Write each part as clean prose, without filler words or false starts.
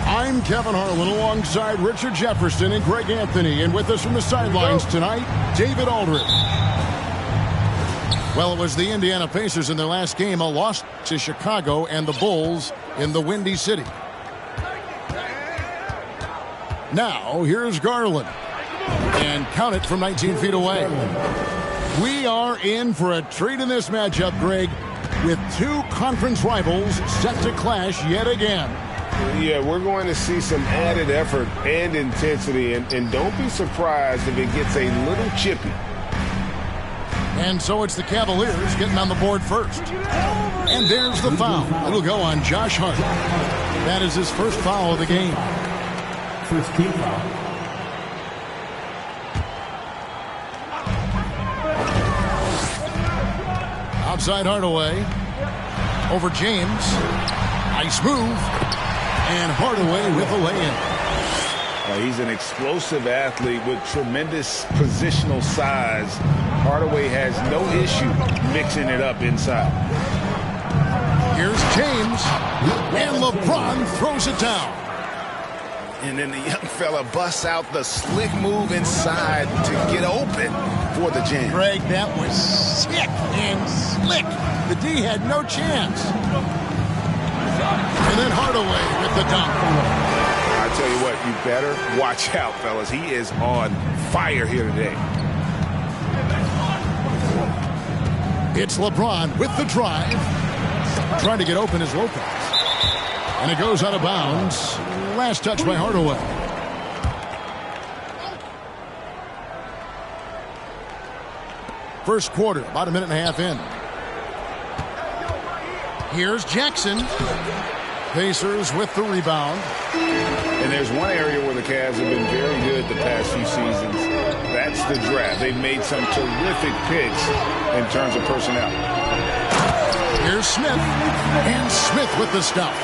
I'm Kevin Harlan alongside Richard Jefferson and Greg Anthony. And with us from the sidelines tonight, David Aldridge. Well, it was the Indiana Pacers in their last game, a loss to Chicago and the Bulls in the Windy City. Now, here's Garland. And count it from 19 feet away. We are in for a treat in this matchup, Greg, with two conference rivals set to clash yet again. Yeah, we're going to see some added effort and intensity, and don't be surprised if it gets a little chippy. And so it's the Cavaliers getting on the board first. And there's the foul. It'll go on Josh Hart. That is his first foul of the game. First team foul. Outside Hardaway. Over James. Nice move. And Hardaway with a lay-in. He's an explosive athlete with tremendous positional size. Hardaway has no issue mixing it up inside. Here's James. And LeBron throws it down. And then the young fella busts out the slick move inside to get open for the jam. Greg, that was sick and slick. The D had no chance. And then Hardaway with the dunk. I tell you what, you better watch out, fellas. He is on fire here today. It's LeBron with the drive. Trying to get open is Lopez. And it goes out of bounds. Last touch by Hardaway. First quarter, about a minute and a half in. Here's Jackson. Pacers with the rebound. And there's one area where the Cavs have been very good the past few seasons. That's the draft. They've made some terrific picks in terms of personnel. Here's Smith. And Smith with the stuff.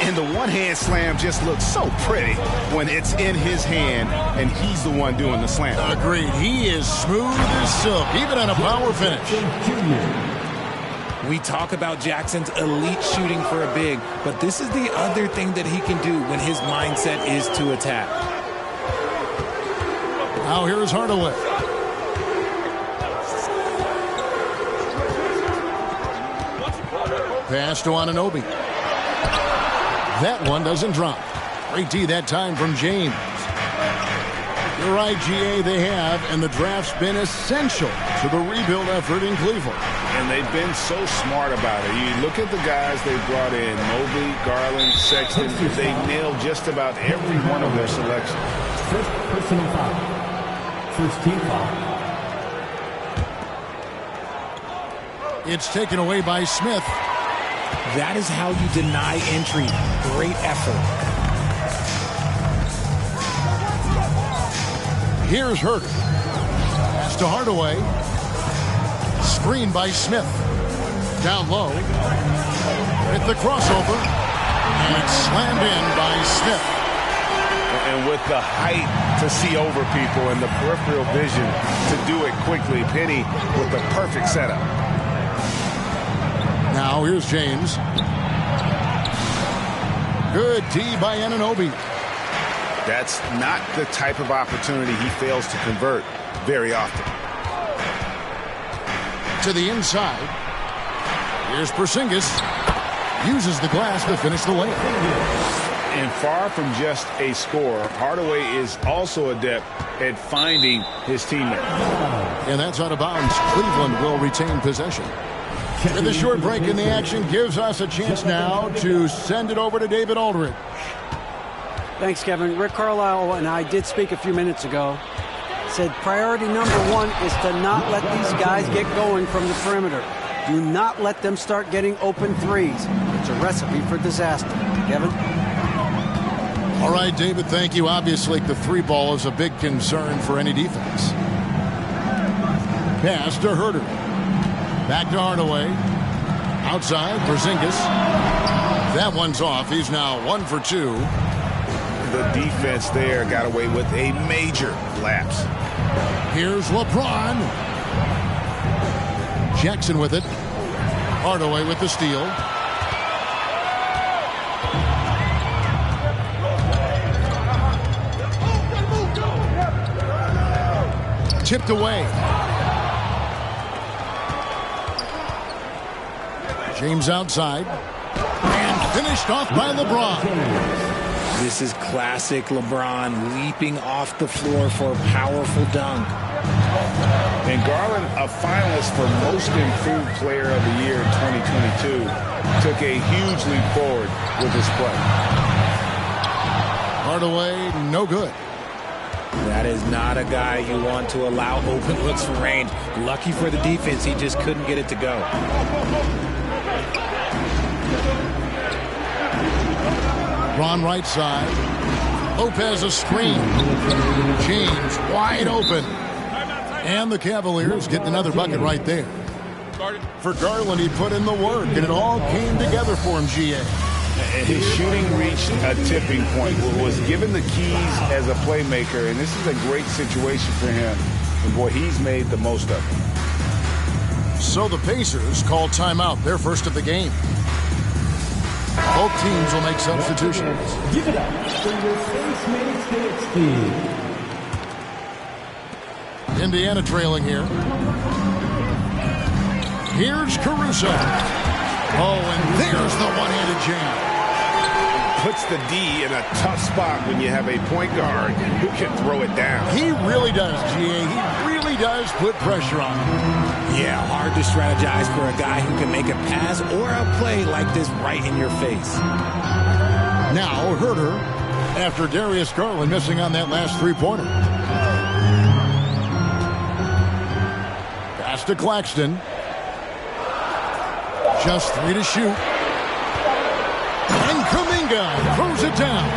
And the one-hand slam just looks so pretty when it's in his hand and he's the one doing the slam. Agreed. He is smooth as silk, even on a power finish. We talk about Jackson's elite shooting for a big, but this is the other thing that he can do when his mindset is to attack. Now here's Hardaway. Pass to Anunoby. That one doesn't drop. Great D that time from James. You're right, GA, they have, and the draft's been essential to the rebuild effort in Cleveland. And they've been so smart about it. You look at the guys they brought in, Mobley, Garland, Sexton. They nailed just about every one of their selections. First personal foul. First team foul. It's taken away by Smith. That is how you deny entry. Great effort. Here's Herter. Pass to Hardaway. Screen by Smith. Down low. With the crossover. And it's slammed in by Smith. And with the height to see over people and the peripheral vision to do it quickly, Penny with the perfect setup. Now here's James. Good D by Anunoby. That's not the type of opportunity he fails to convert very often. To the inside. Here's Porzingis. Uses the glass to finish the layup. And far from just a scorer, Hardaway is also adept at finding his teammate. And that's out of bounds. Cleveland will retain possession. And the short break in the action gives us a chance now to send it over to David Aldridge. Thanks, Kevin. Rick Carlisle and I did speak a few minutes ago. Said priority number one is to not let these guys get going from the perimeter. Do not let them start getting open threes. It's a recipe for disaster. Kevin? All right, David, thank you. Obviously, the three ball is a big concern for any defense. Pass to Herter. Back to Hardaway. Outside, Porzingis. That one's off. He's now 1 for 2. The defense there got away with a major lapse. Here's LeBron. Jackson with it. Hardaway with the steal. Tipped away. James outside. And finished off by LeBron. This is classic LeBron leaping off the floor for a powerful dunk. And Garland, a finalist for Most Improved Player of the Year in 2022, took a huge leap forward with his play. Hardaway, no good. That is not a guy you want to allow open looks from range. Lucky for the defense, he just couldn't get it to go. Ron right side. Lopez a screen. James wide open. And the Cavaliers getting another bucket right there. For Garland, he put in the work, and it all came together for him, GA. His shooting reached a tipping point, was given the keys as a playmaker, and this is a great situation for him. And boy, he's made the most of it. So the Pacers call timeout, their first of the game. Both teams will make substitutions. Give it up for your Space Mates Hits team. Indiana trailing here. Here's Caruso. Oh, and there's the one-handed jam. Puts the D in a tough spot when you have a point guard who can throw it down. He really does, GA. He really does put pressure on him. Yeah, hard to strategize for a guy who can make a pass or a play like this right in your face. Now Herter, after Darius Garland missing on that last three-pointer. Pass to Claxton. Just 3 to shoot. And Kuminga throws it down.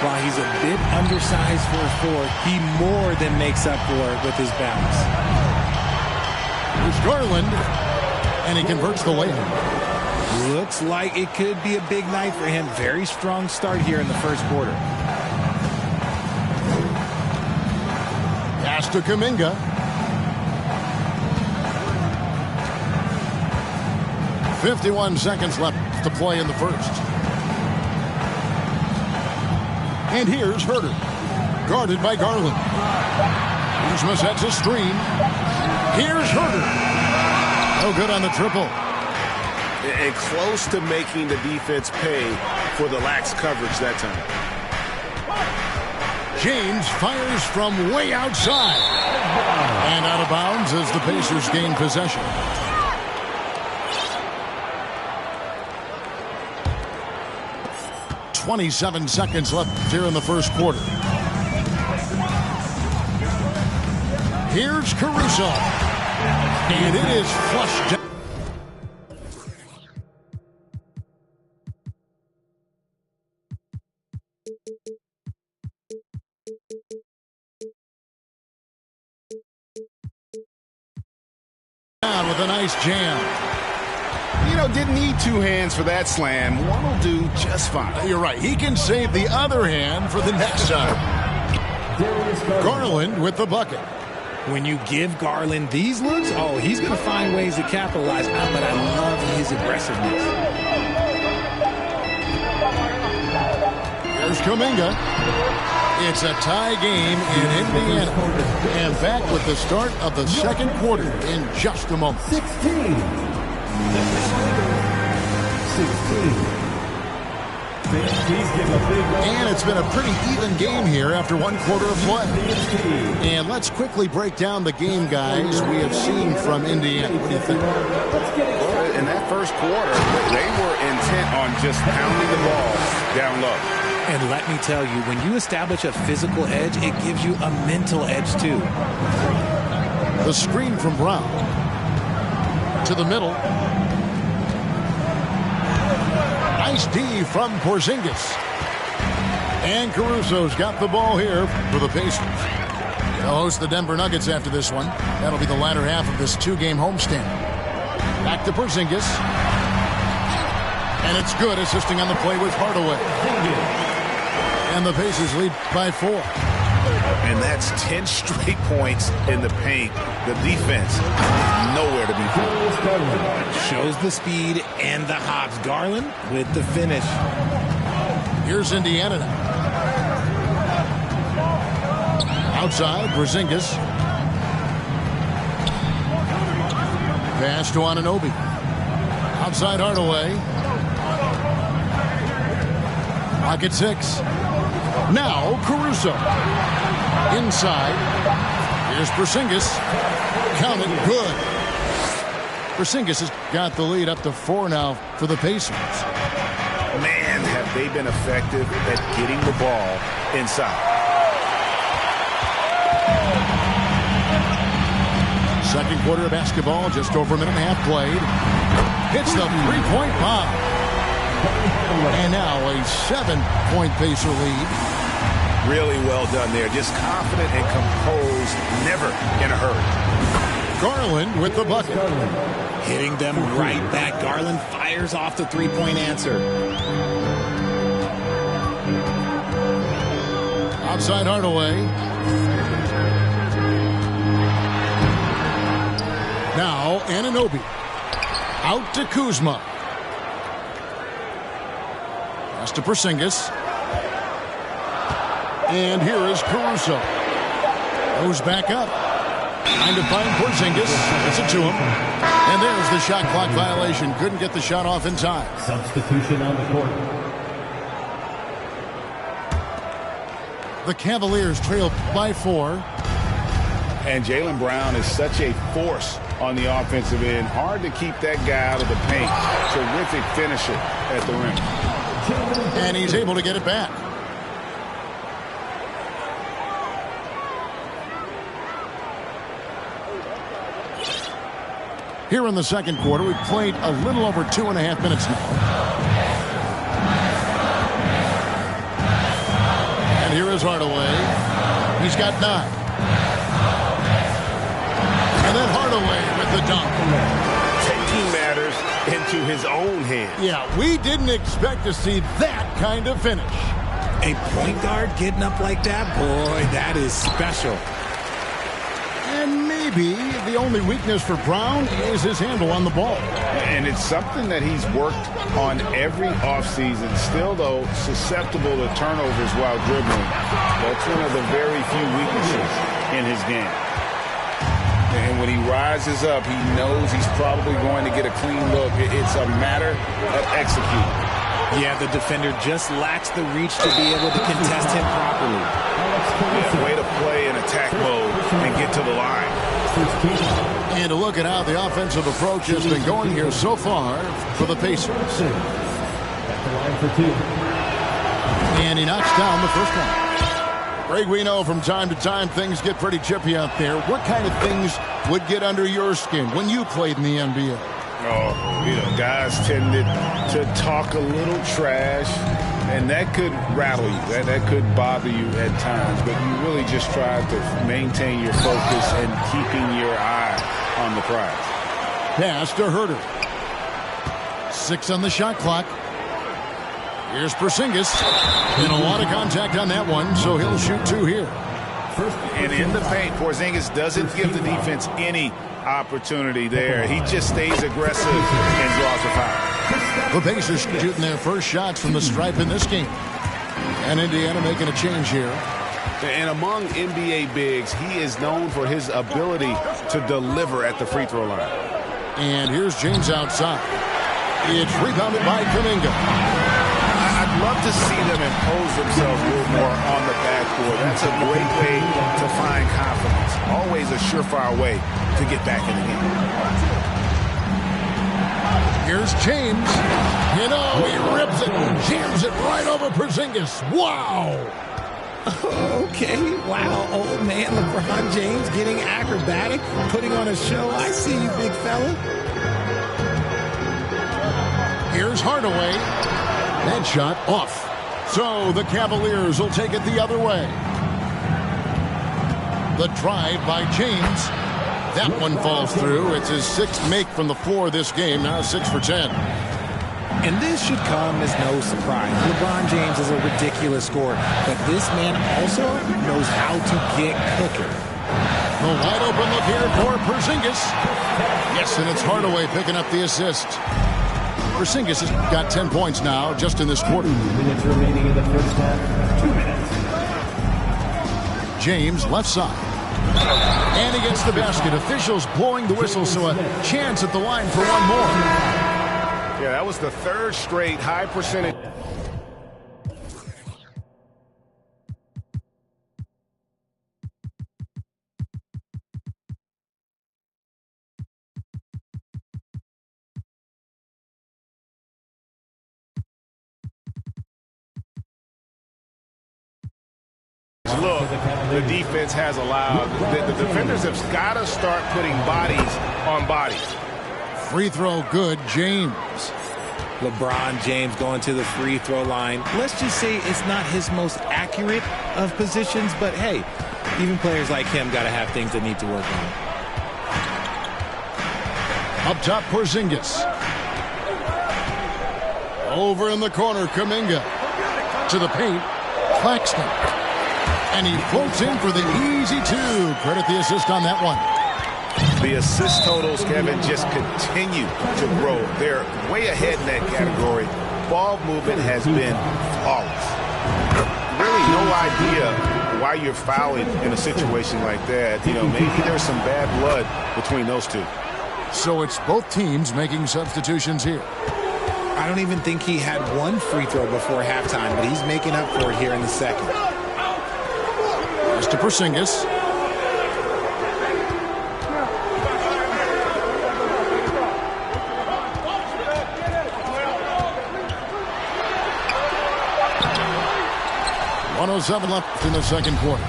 While he's a bit undersized for a four, he more than makes up for it with his bounce. Here's Garland, and he converts the layup. Looks like it could be a big night for him. Very strong start here in the first quarter. Pass to Kuminga. .51 seconds left to play in the first. And here's Herter, guarded by Garland. Kuzma sets a screen. Here's Herter. No good on the triple. And close to making the defense pay for the lax coverage that time. James fires from way outside. And out of bounds as the Pacers gain possession. .27 seconds left here in the first quarter. Here's Caruso. And it is flushed down. With a nice jam. You know, didn't need two hands for that slam. One will do just fine. You're right. He can save the other hand for the next time. Garland with the bucket. When you give Garland these looks, oh, he's going to find ways to capitalize. But I love his aggressiveness. There's Kuminga. It's a tie game in Indiana. And back with the start of the second quarter in just a moment. 16. And it's been a pretty even game here after one quarter of play. And let's quickly break down the game, guys, we have seen from Indiana. What do you think? Well, in that first quarter, they were intent on just pounding the ball down low. And let me tell you, when you establish a physical edge, it gives you a mental edge too. The screen from Brown. To the middle. Nice D from Porzingis. And Caruso's got the ball here for the Pacers. They'll host the Denver Nuggets after this one. That'll be the latter half of this two-game homestand. Back to Porzingis. And it's good, assisting on the play with Hardaway. And the Pacers lead by 4. And that's 10 straight points in the paint. The defense, nowhere to be found. Shows the speed and the hops. Garland with the finish. Here's Indiana now. Outside, Porzingis. Pass to Anunoby. Outside, Hardaway. Lock at 6. Now, Caruso. Inside. Here's Porzingis. Count it, good. Porzingis has got the lead up to 4 now for the Pacers. Man, have they been effective at getting the ball inside. Second quarter of basketball, just over a minute and a half played. Hits the three-point bomb. And now a 7-point Pacer lead. Really well done there. Just confident and composed, never in a hurry. Garland with the bucket. Hitting them right back. Garland fires off the three-point answer. Outside Hardaway. Now Anunoby. Out to Kuzma. Pass to Porzingis. And here is Caruso. Goes back up. Trying to find Porzingis. Gets it to him. And there's the shot clock violation. Couldn't get the shot off in time. Substitution on the court. The Cavaliers trail by 4. And Jaylen Brown is such a force on the offensive end. Hard to keep that guy out of the paint. Terrific finisher at the rim. And he's able to get it back. Here in the second quarter, we've played a little over 2.5 minutes now. And here is Hardaway. He's got 9. And then Hardaway with the dunk. Taking matters into his own hands. Yeah, we didn't expect to see that kind of finish. A point guard getting up like that? Boy, that is special. And maybe the only weakness for Brown is his handle on the ball. And it's something that he's worked on every offseason. Still, though, susceptible to turnovers while dribbling. That's one of the very few weaknesses in his game. And when he rises up, he knows he's probably going to get a clean look. It's a matter of executing. Yeah, the defender just lacks the reach to be able to contest him properly. Yeah, way to play in attack mode and get to the line. And to look at how the offensive approach has been going here so far for the Pacers. At the line for 2. And he knocks down the first one. Greg, we know from time to time things get pretty chippy out there. What kind of things would get under your skin when you played in the NBA? Oh, you know, guys tended to talk a little trash, and that could rattle you. That could bother you at times, but you really just try to maintain your focus and keeping your eye on the prize. Pass to Herter. 6 on the shot clock. Here's Porzingis. And a lot of contact on that one, so he'll shoot 2 here. And in the paint, Porzingis doesn't give the defense any opportunity there. He just stays aggressive and draws a foul. The Pacers shooting their first shots from the stripe in this game. And Indiana making a change here. And among NBA bigs, he is known for his ability to deliver at the free throw line. And here's James outside. It's rebounded by Kuminga. I'd love to see them impose themselves a little more on the backboard. That's a great way to find confidence. Always a surefire way to get back in the game. Here's James. You know, he rips it and jams it right over Porzingis. Wow. Okay, wow. Old man LeBron James getting acrobatic, putting on a show. I see you, big fella. Here's Hardaway. That shot off. So the Cavaliers will take it the other way. The drive by James. That one falls through. It's his 6th make from the floor this game. Now 6 for 10. And this should come as no surprise. LeBron James is a ridiculous scorer, but this man also knows how to get cooking. The wide open look here for Porzingis. Yes, and it's Hardaway picking up the assist. Porzingis has got 10 points now just in this quarter. 2 minutes remaining in the first half. 2 minutes. James left side. And he gets the basket. Officials blowing the whistle, so a chance at the line for one more. Yeah, that was the 3rd straight high percentage. Look, the defense has allowed. The defenders have got to start putting bodies on bodies. Free throw good, James. LeBron James going to the free throw line. Let's just say it's not his most accurate of positions, but hey, even players like him got to have things they need to work on. Up top, Porzingis. Over in the corner, Kuminga. To the paint, Claxton. And he floats in for the easy 2. Credit the assist on that one. The assist totals, Kevin, just continue to grow. They're way ahead in that category. Ball movement has been flawless. Really no idea why you're fouling in a situation like that. You know, maybe there's some bad blood between those two. So it's both teams making substitutions here. I don't even think he had one free throw before halftime, but he's making up for it here in the second. Pass to Porzingis. .107 left in the second quarter.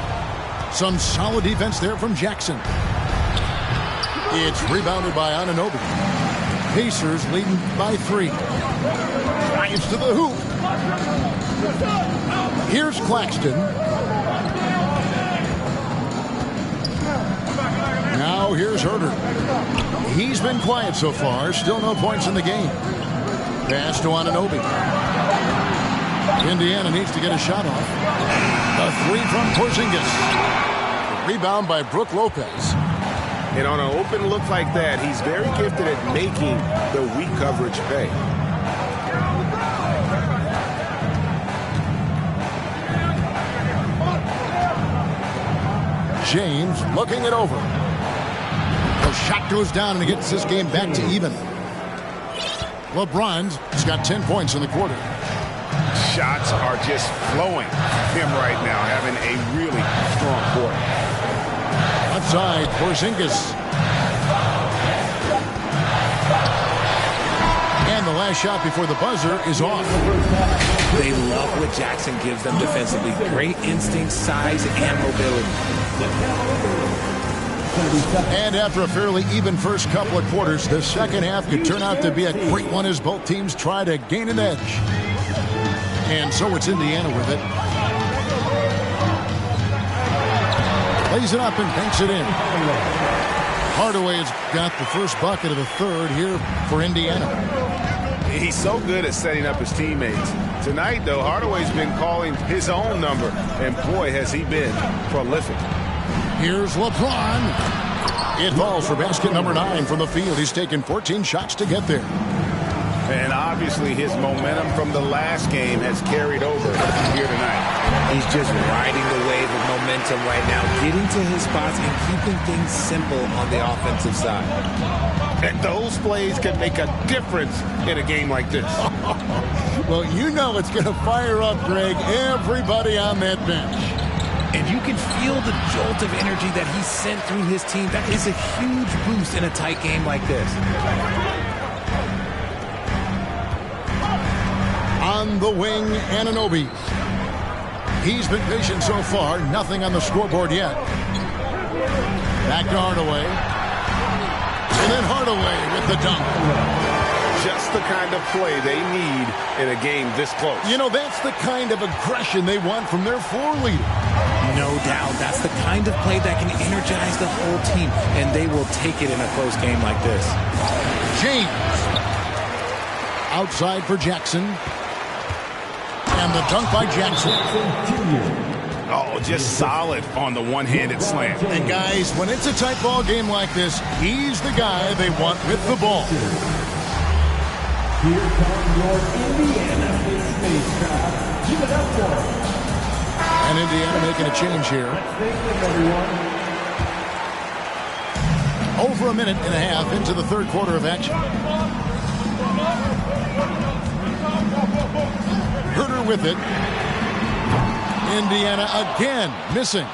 Some solid defense there from Jackson. It's rebounded by Anunoby. Pacers leading by 3. Drives to the hoop. Here's Claxton. Now here's Herter. He's been quiet so far. Still no points in the game. Pass to Anunoby. Indiana needs to get a shot off. A 3 from Porzingis. Rebound by Brook Lopez. And on an open look like that, he's very gifted at making the weak coverage pay. James looking it over. The shot goes down and it gets this game back to even. LeBron's got 10 points in the quarter. Shots are just flowing him right now, having a really strong quarter. Outside, Porzingis. And the last shot before the buzzer is off. They love what Jackson gives them defensively. Great instinct, size, and mobility. And after a fairly even first couple of quarters, the second half could turn out to be a great one as both teams try to gain an edge. And so it's Indiana with it. Lays it up and banks it in. Hardaway's got the first bucket of the third here for Indiana. He's so good at setting up his teammates. Tonight, though, Hardaway's been calling his own number, and boy, has he been prolific. Here's LeBron. It falls for basket number 9 from the field. He's taken 14 shots to get there. And obviously his momentum from the last game has carried over here tonight. He's just riding the wave of momentum right now, getting to his spots and keeping things simple on the offensive side. And those plays can make a difference in a game like this. Well, you know it's going to fire up, Greg, everybody on that bench. And you can feel the jolt of energy that he sent through his team. That is a huge boost in a tight game like this. On the wing, Anunoby. He's been patient so far. Nothing on the scoreboard yet. Back to Hardaway. And then Hardaway with the dunk. just the kind of play they need in a game this close. You know, that's the kind of aggression they want from their floor leader. No doubt. That's the kind of play that can energize the whole team, and they will take it in a close game like this. James. Outside for Jackson. And the dunk by Jackson. Oh, just solid on the one-handed slam. And guys, when it's a tight ball game like this, he's the guy they want with the ball. Here comes your Indiana Space crowd. Give it up for them. And Indiana making a change here. Let's thank them, everyone. Over a minute and a half into the third quarter of action. Herter with it. Indiana again missing.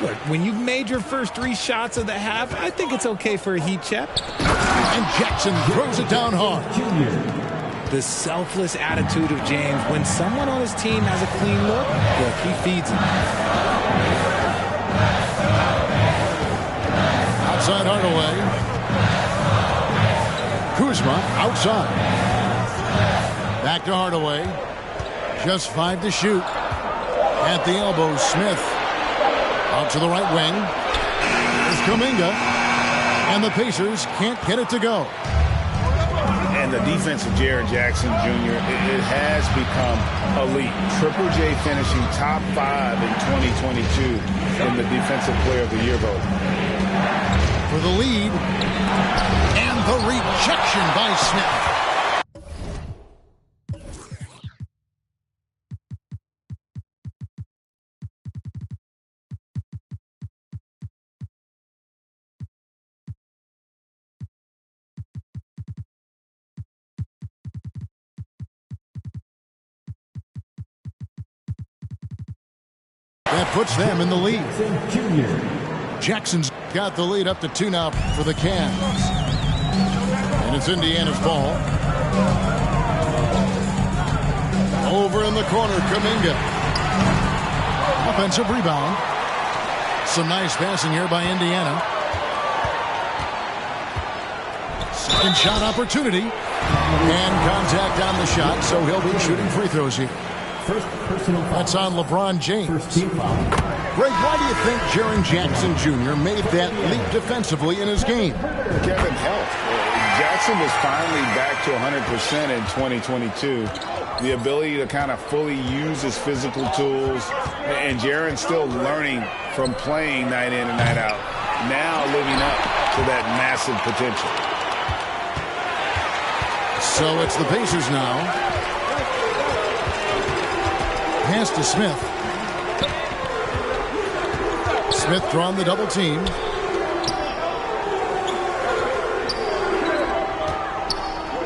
Look, when you've made your first 3 shots of the half, I think it's okay for a heat check. And Jackson throws it down hard. The selfless attitude of James. When someone on his team has a clean look, he feeds him. Outside Hardaway. Kuzma outside. Back to Hardaway. Just 5 to shoot. At the elbow, Smith. Out to the right wing. There's Kuminga. And the Pacers can't get it to go. And the defense of Jaren Jackson Jr., it has become elite. Triple J finishing top 5 in 2022 in the Defensive Player of the Year vote. For the lead. And the rejection by Smith. That puts them in the lead. Jackson's got the lead up to 2 now for the Cavs. And it's Indiana's ball. Over in the corner, Kuminga. Offensive rebound. Some nice passing here by Indiana. Second shot opportunity. And contact on the shot, so he'll be shooting free throws here. That's on LeBron James. Greg, why do you think Jaren Jackson Jr. made that leap defensively in his game? Kevin, health. Jackson was finally back to 100% in 2022. The ability to kind of fully use his physical tools. And Jaren's still learning from playing night in and night out. Now living up to that massive potential. So it's the Pacers now. Pass to Smith. Smith drawn the double team.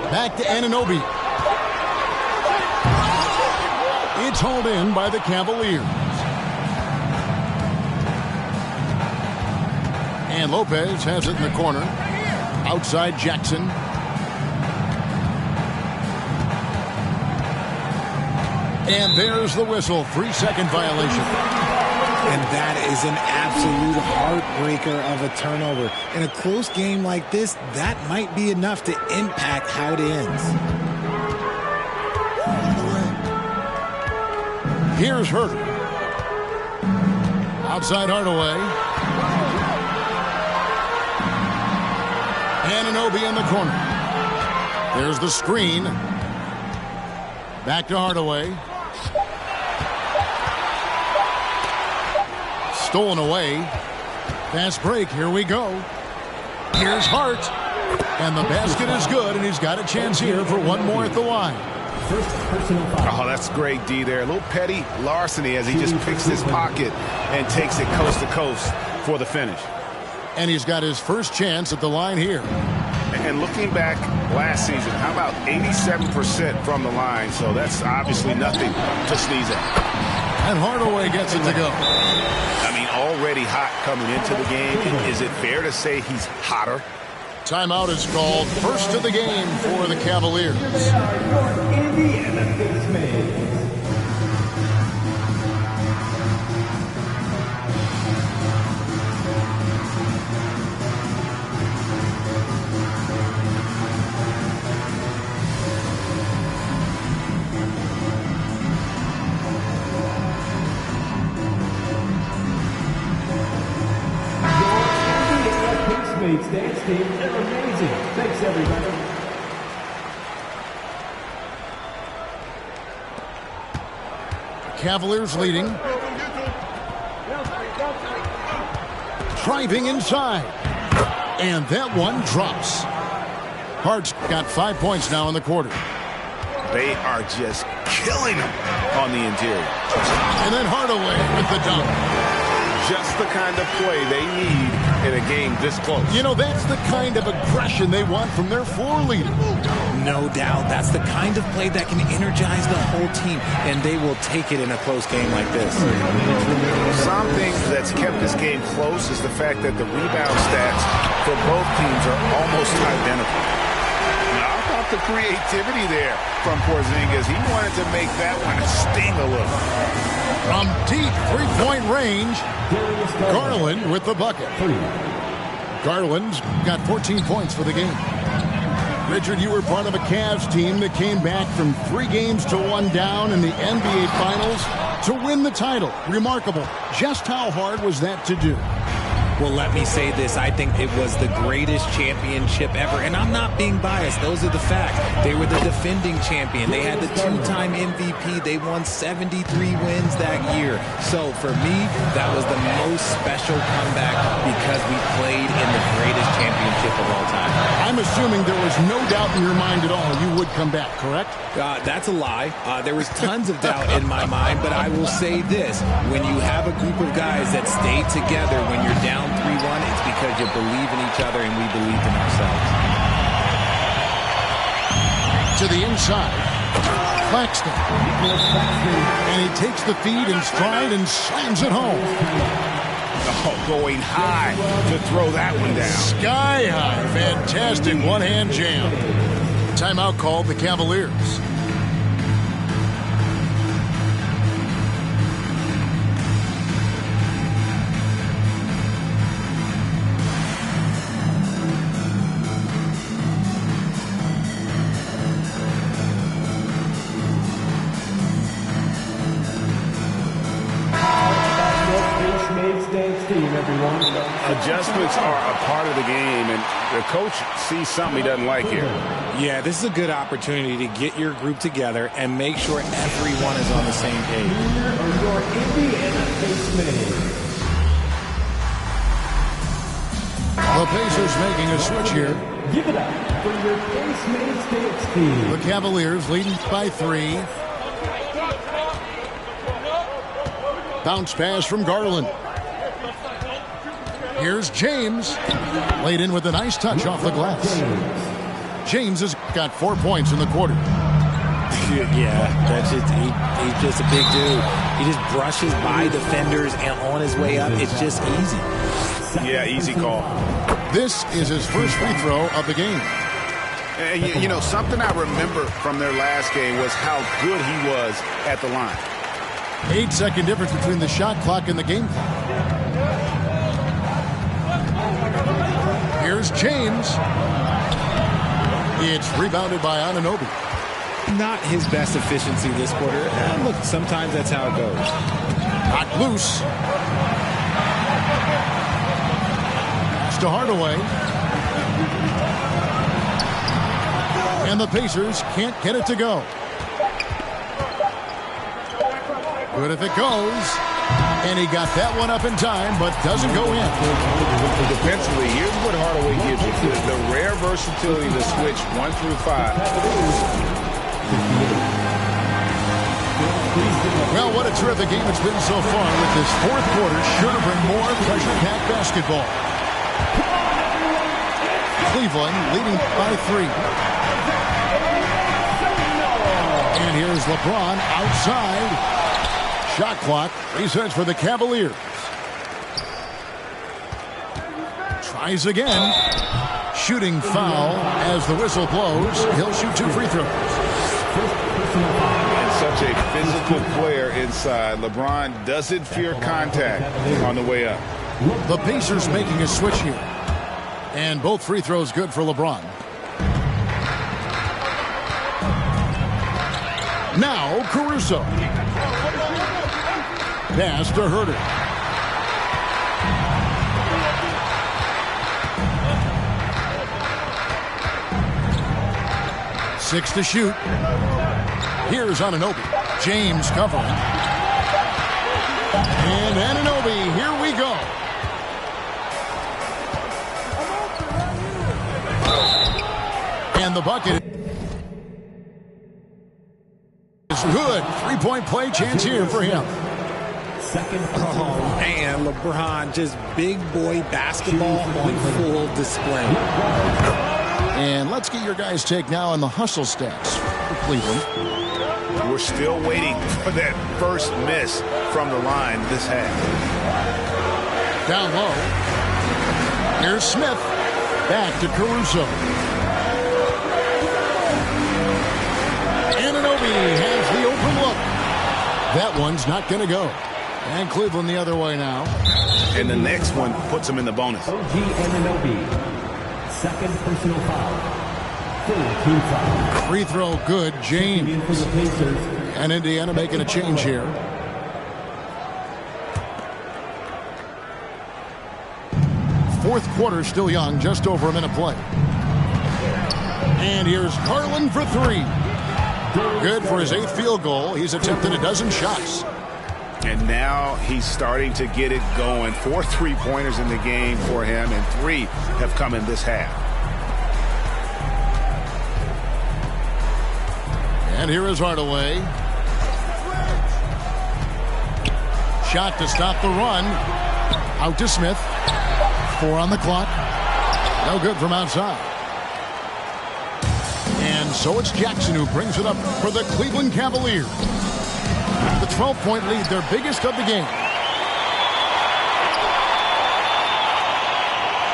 Back to Anunoby. It's hauled in by the Cavaliers. And Lopez has it in the corner. Outside Jackson. And there's the whistle. 3-second violation. And that is an absolute heartbreaker of a turnover. In a close game like this, that might be enough to impact how it ends. Here's Herter. Outside Hardaway. Anunoby in the corner. There's the screen. Back to Hardaway. Stolen away. Fast break. Here we go. Here's Hart. And the basket is good, and he's got a chance here for one more at the line. Oh, that's great D there. A little petty larceny as he just picks his pocket and takes it coast to coast for the finish. And he's got his first chance at the line here. And looking back last season, how about 87% from the line? So that's obviously nothing to sneeze at. And Hardaway gets it to go. I mean, already hot coming into the game. Is it fair to say he's hotter? Timeout is called. First of the game for the Cavaliers. Indiana Spaceman. Mates dance team. They're amazing. Thanks, everybody. Cavaliers leading. Driving inside. And that one drops. Hart's got 5 points now in the quarter. They are just killing them on the interior. And then Hardaway with the dunk. Just the kind of play they need in a game this close. You know, that's the kind of aggression they want from their floor leader. No doubt. That's the kind of play that can energize the whole team, and they will take it in a close game like this. Something that's kept this game close is the fact that the rebound stats for both teams are almost identical. Now, I thought the creativity there from Porzingis. He wanted to make that one sting a little. From deep three-point range, Garland with the bucket. Garland's got 14 points for the game. Richard, you were part of a Cavs team that came back from 3 games to 1 down in the NBA Finals to win the title. Remarkable. Just how hard was that to do? Well, let me say this. I think it was the greatest championship ever. And I'm not being biased. Those are the facts. They were the defending champion. They had the 2-time MVP. They won 73 wins that year. So, for me, that was the most special comeback because we played in the greatest championship of all time. I'm assuming there was no doubt in your mind at all you would come back, correct? That's a lie. There was tons of doubt in my mind, but I will say this. When you have a group of guys that stay together when you're down 3-1, it's because you believe in each other and we believed in ourselves. To the inside. Claxton. And he takes the feed in stride and slams it home. Oh, going high to throw that one down. Sky high. Fantastic one-hand jam. Timeout called the Cavaliers. Adjustments are a part of the game, and the coach sees something he doesn't like here. Yeah, this is a good opportunity to get your group together and make sure everyone is on the same page. Here are your Indiana Face Mates. The Pacers making a switch here. Give it up for your Face Mates dance team. The Cavaliers leading by 3. Bounce pass from Garland. Here's James. Laid in with a nice touch off the glass. James has got 4 points in the quarter. Yeah, he's just a big dude. He just brushes by defenders and on his way up. It's just easy. Yeah, easy call. This is his first free throw of the game. And you know, something I remember from their last game was how good he was at the line. 8-second difference between the shot clock and the game clock. Here's James. It's rebounded by Anunoby. Not his best efficiency this quarter. And look, sometimes that's how it goes. Knocked loose. Pass to Hardaway. And the Pacers can't get it to go. Good if it goes. And he got that one up in time, but doesn't go in. Defensively, here's what Hardaway gives you. The rare versatility to switch 1 through 5. Well, what a terrific game it's been so far, with this fourth quarter sure to bring more pressure-packed basketball. Cleveland leading by 3. And here's LeBron outside. Shot clock resets for the Cavaliers. Tries again. Shooting foul as the whistle blows. He'll shoot 2 free throws. And such a physical player inside. LeBron doesn't fear contact on the way up. The Pacers making a switch here. And both free throws good for LeBron. Now Caruso. Pass to Herter. 6 to shoot. Here's Anunoby. James covering. And Anunoby, here we go. And the bucket is good. Three-point play chance here for him. Oh, man, LeBron, just big boy basketball on full display. And let's get your guys' take now on the hustle stats for Cleveland. We're still waiting for that first miss from the line this half. Down low. Here's Smith. Back to Caruso. Anunoby has the open look. That one's not going to go. And Cleveland the other way now. And the next one puts him in the bonus. OG Anunoby. Second personal foul. Team foul. Free throw good. James. And Indiana making a change here. Fourth quarter still young. Just over a minute play. And here's Garland for three. Good for his 8th field goal. He's attempted a dozen shots. And now he's starting to get it going. 4 3-pointers in the game for him, and 3 have come in this half. And here is Hardaway. Shot to stop the run. Out to Smith. 4 on the clock. No good from outside. And so it's Jackson who brings it up for the Cleveland Cavaliers. The 12-point lead, their biggest of the game.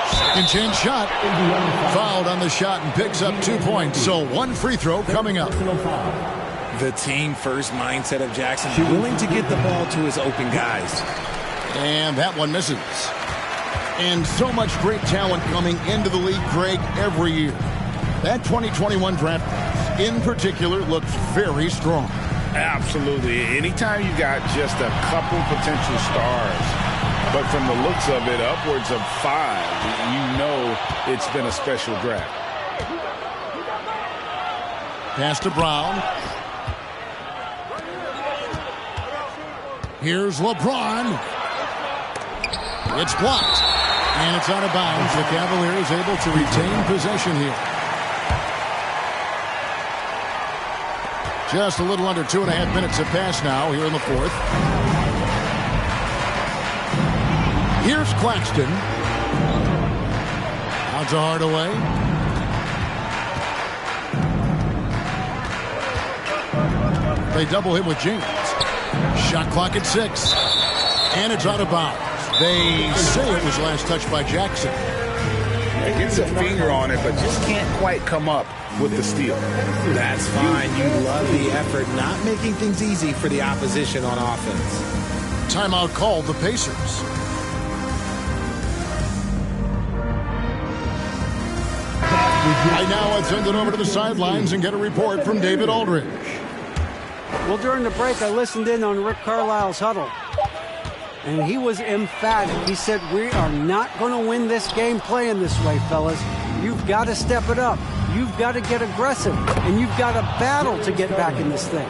Second chance shot. Fouled on the shot and picks up 2 points. So 1 free throw coming up. The team first mindset of Jackson, willing to get the ball to his open guys. And that one misses. And so much great talent coming into the league, Greg, every year. That 2021 draft in particular looks very strong. Absolutely. Anytime you got just a couple potential stars, but from the looks of it, upwards of 5, you know it's been a special draft. Pass to Brown. Here's LeBron. It's blocked. And it's out of bounds. The Cavaliers able to retain possession here. Just a little under 2.5 minutes have passed now here in the fourth. Here's Claxton. Out to Hardaway. They double him with James. Shot clock at 6. And it's out of bounds. They say it was last touched by Jackson. He gets a finger on it, but just can't quite come up with the steal. That's fine. You love the effort, not making things easy for the opposition on offense. Timeout called the Pacers. I now send it over to the sidelines and get a report from David Aldridge. Well, during the break, I listened in on Rick Carlisle's huddle. And he was emphatic. He said, we are not going to win this game playing this way, fellas. You've got to step it up. You've got to get aggressive. And you've got to battle to get back in this thing.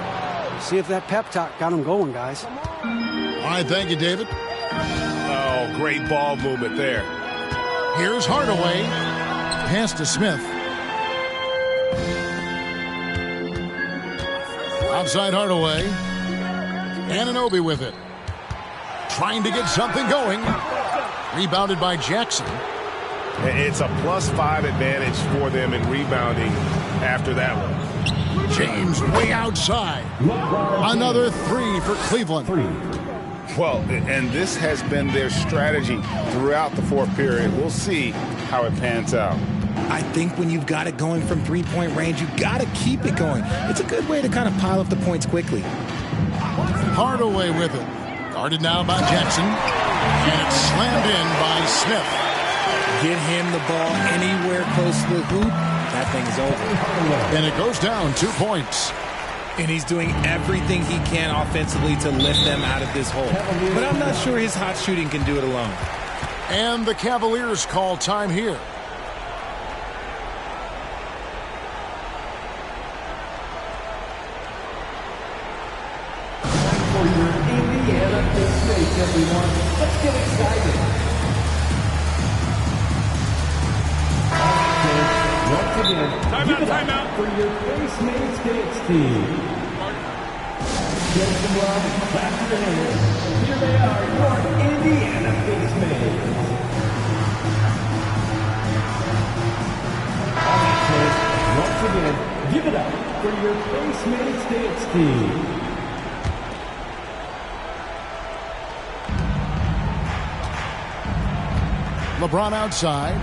See if that pep talk got him going, guys. All right, thank you, David. Oh, great ball movement there. Here's Hardaway. Pass to Smith. Outside Hardaway. Anunoby with it. Trying to get something going. Rebounded by Jackson. It's a +5 advantage for them in rebounding after that one. James way outside. Another 3 for Cleveland. Well, and this has been their strategy throughout the fourth period. We'll see how it pans out. I think when you've got it going from 3-point range, you've got to keep it going. It's a good way to kind of pile up the points quickly. Hardaway with it. Guarded now by Jackson. And it's slammed in by Smith. Get him the ball anywhere close to the hoop, that thing is over. And it goes down 2 points. And he's doing everything he can offensively to lift them out of this hole. But I'm not sure his hot shooting can do it alone. And the Cavaliers call time here. Let's get excited. Once again, give it up for your face mates dance team. Get some love and clap your hands. Here they are, your Indiana face mates. All right, kids, once again, give it up for your face mates dance team. LeBron outside.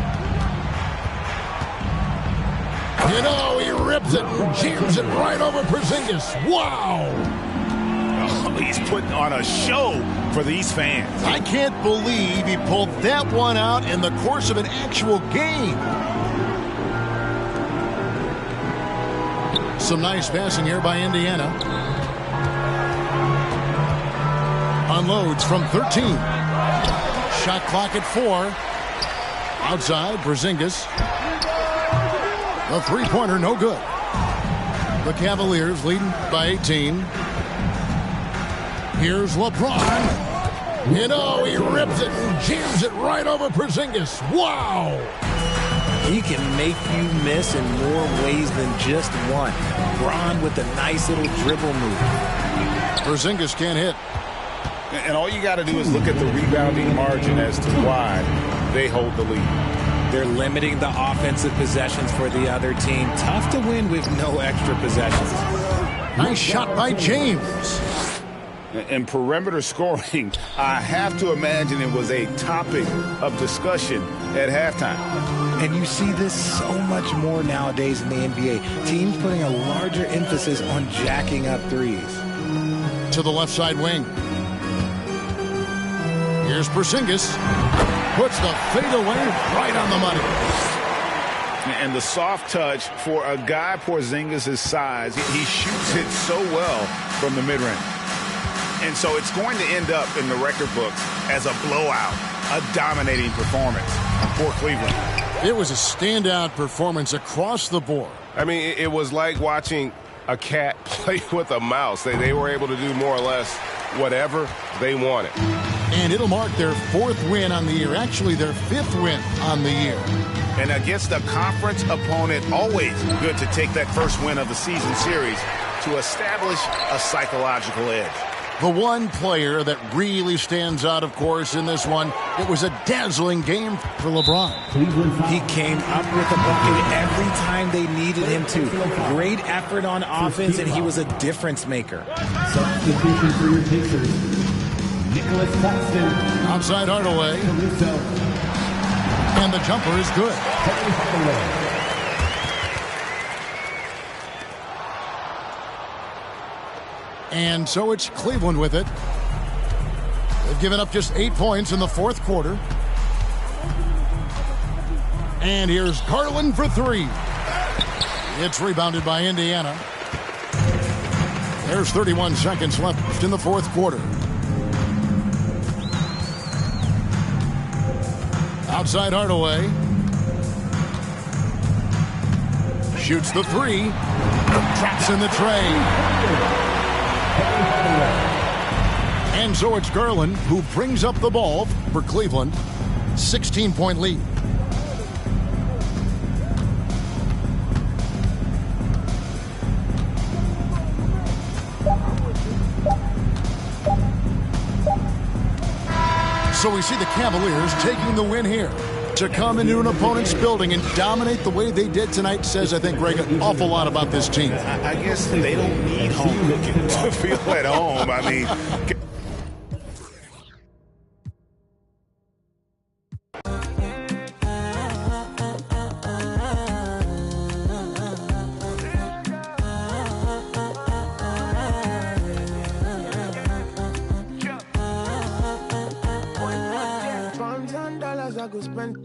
You know, he rips it and jams it right over Porzingis. Wow! Oh, he's putting on a show for these fans. I can't believe he pulled that one out in the course of an actual game. Some nice passing here by Indiana. Unloads from 13. Shot clock at 4. Outside, Porzingis. The three-pointer, no good. The Cavaliers leading by 18. Here's LeBron. You know, he rips it and jams it right over Porzingis. Wow! He can make you miss in more ways than just one. LeBron with a nice little dribble move. Porzingis can't hit. And all you got to do is look at the rebounding margin as to why they hold the lead. They're limiting the offensive possessions for the other team. Tough to win with no extra possessions. Nice shot by James. And perimeter scoring, I have to imagine it was a topic of discussion at halftime. And you see this so much more nowadays in the NBA. Teams putting a larger emphasis on jacking up threes. To the left side wing. Here's Porzingis. Puts the fadeaway right on the money. And the soft touch for a guy Porzingis' size. He shoots it so well from the mid-range. And so it's going to end up in the record books as a blowout, a dominating performance for Cleveland. It was a standout performance across the board. I mean, it was like watching a cat play with a mouse. They were able to do more or less whatever they wanted. And it'll mark their 4th win on the year. Actually, their 5th win on the year. And against a conference opponent, always good to take that first win of the season series to establish a psychological edge. The one player that really stands out, of course, in this one, it was a dazzling game for LeBron. He came up with a bucket every time they needed him to. Great effort on offense, and he was a difference maker. Substitution for your Pacers. Nicholas Claxton. Outside Hardaway. And the jumper is good. And so it's Cleveland with it. They've given up just 8 points in the 4th quarter. And here's Garland for 3. It's rebounded by Indiana. There's 31 seconds left in the 4th quarter. Outside Hardaway. Shoots the 3. Traps in the tray. And so it's Garland who brings up the ball for Cleveland. 16-point lead. So we see the Cavaliers taking the win here. To come into an opponent's building and dominate the way they did tonight says, I think, Greg, an awful lot about this team. I guess they don't need home cooking to feel at home. I mean... I go spend.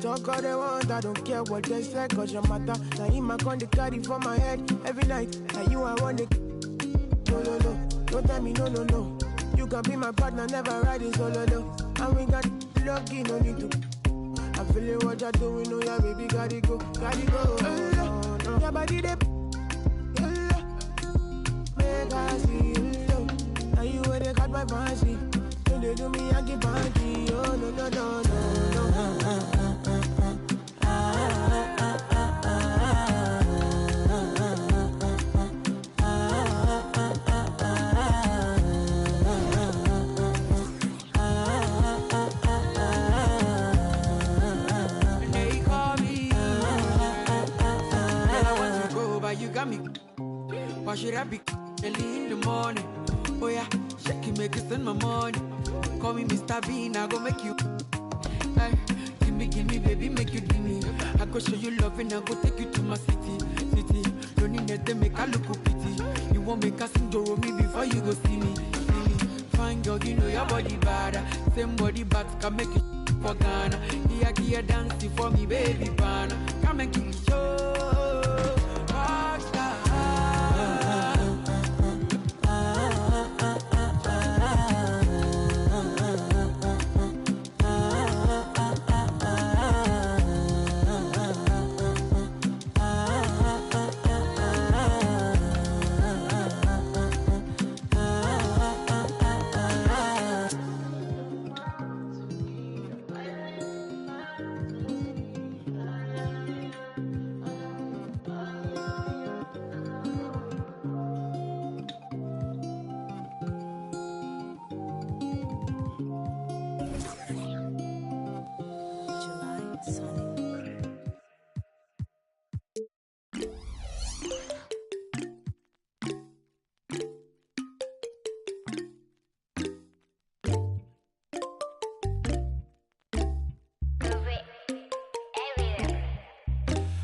Talk all they want, I don't care what they say, cause your matter. Now him I con the carry for my head every night. Now you I want it. No, no, no, don't tell me no, no, no. You can be my partner, never ride it solo, no. And we got lucky, no need to. I feel it, what you're doing, no, yeah, baby, gotta go, gotta go. No. Your body, they make I see, now you where they got my fancy. they do me, I get banky. Oh, no, no, no, no, no. You got me. Why should I be early in the morning? Oh yeah, shake it, make it spend my money. Call me Mr. Bean, I go make you. Hey, give me, baby, make you give me. I go show you love and I go take you to my city. Don't need that, make I look pity. You won't make us sing to me before you go see me. Fine girl, you know your body bad. Same body but can make you for Ghana. Here, dance for me, baby, bana. Come and give me show.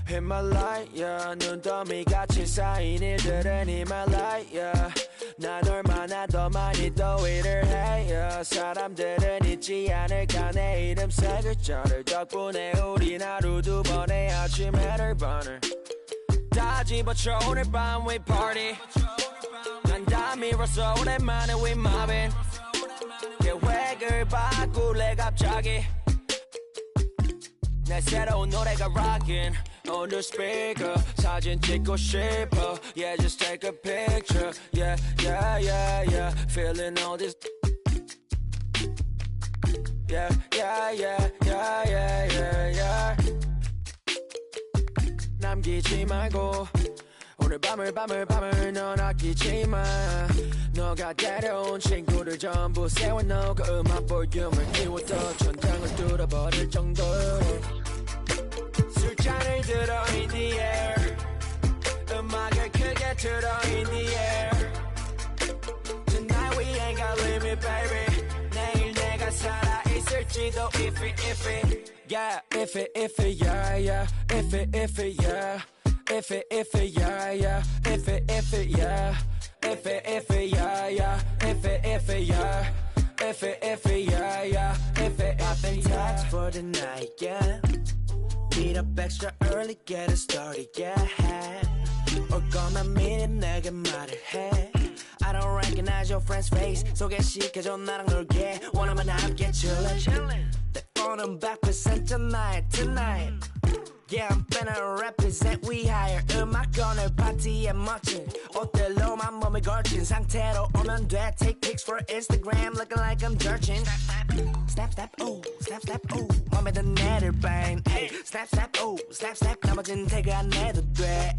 히말라야 눈더미같이 쌓인 일들은 히말라야 난 얼마나 더 많이 더 일을 해요 사람들은 잊지 않을까 내 이름 세 글자를 덕분에 우린 하루 두 번의 아침 헤럴번을 다 집어쳐 오늘 밤 we party 난 다 밀었어 오랜만에 we mobbing 계획을 바꿀래 갑자기 내 새로운 노래가 rockin' on the speaker 사진 찍고 싶어 yeah just take a picture yeah yeah yeah yeah feeling all this yeah yeah yeah yeah yeah yeah yeah 남기지 말고 오늘 밤을 넌 아끼지 마 너가 데려온 친구들 전부 세워놓고 음악 볼륨을 키워도 천장을 뚫어버릴 정도로 술잔을 들어 in the air 음악을 크게 틀어 in the air Tonight we ain't got limit baby 내일 내가 살아있을지도 if it yeah if it yeah yeah if it yeah if it yeah yeah if it yeah if it yeah yeah if it yeah if it yeah yeah if it I've been taxed for the night yeah meet up extra early get it started yeah 올 거면 미리 내게 말을 해 I don't recognize your friend's face 소개시켜줘 나랑 놀게 원하면 함께 chillin' 내 폰은 100% tonight Yeah, I'm finna represent we higher 음악 오늘 파티에 멋진 옷들로만 몸을 걸친 상태로 오면 돼 Take pics for Instagram looking like I'm searching Snap, snap, ooh, snap, snap, ooh 맘에 든 애들 bang Snap, snap, ooh, snap, snap 나머진 태그 안 해도 돼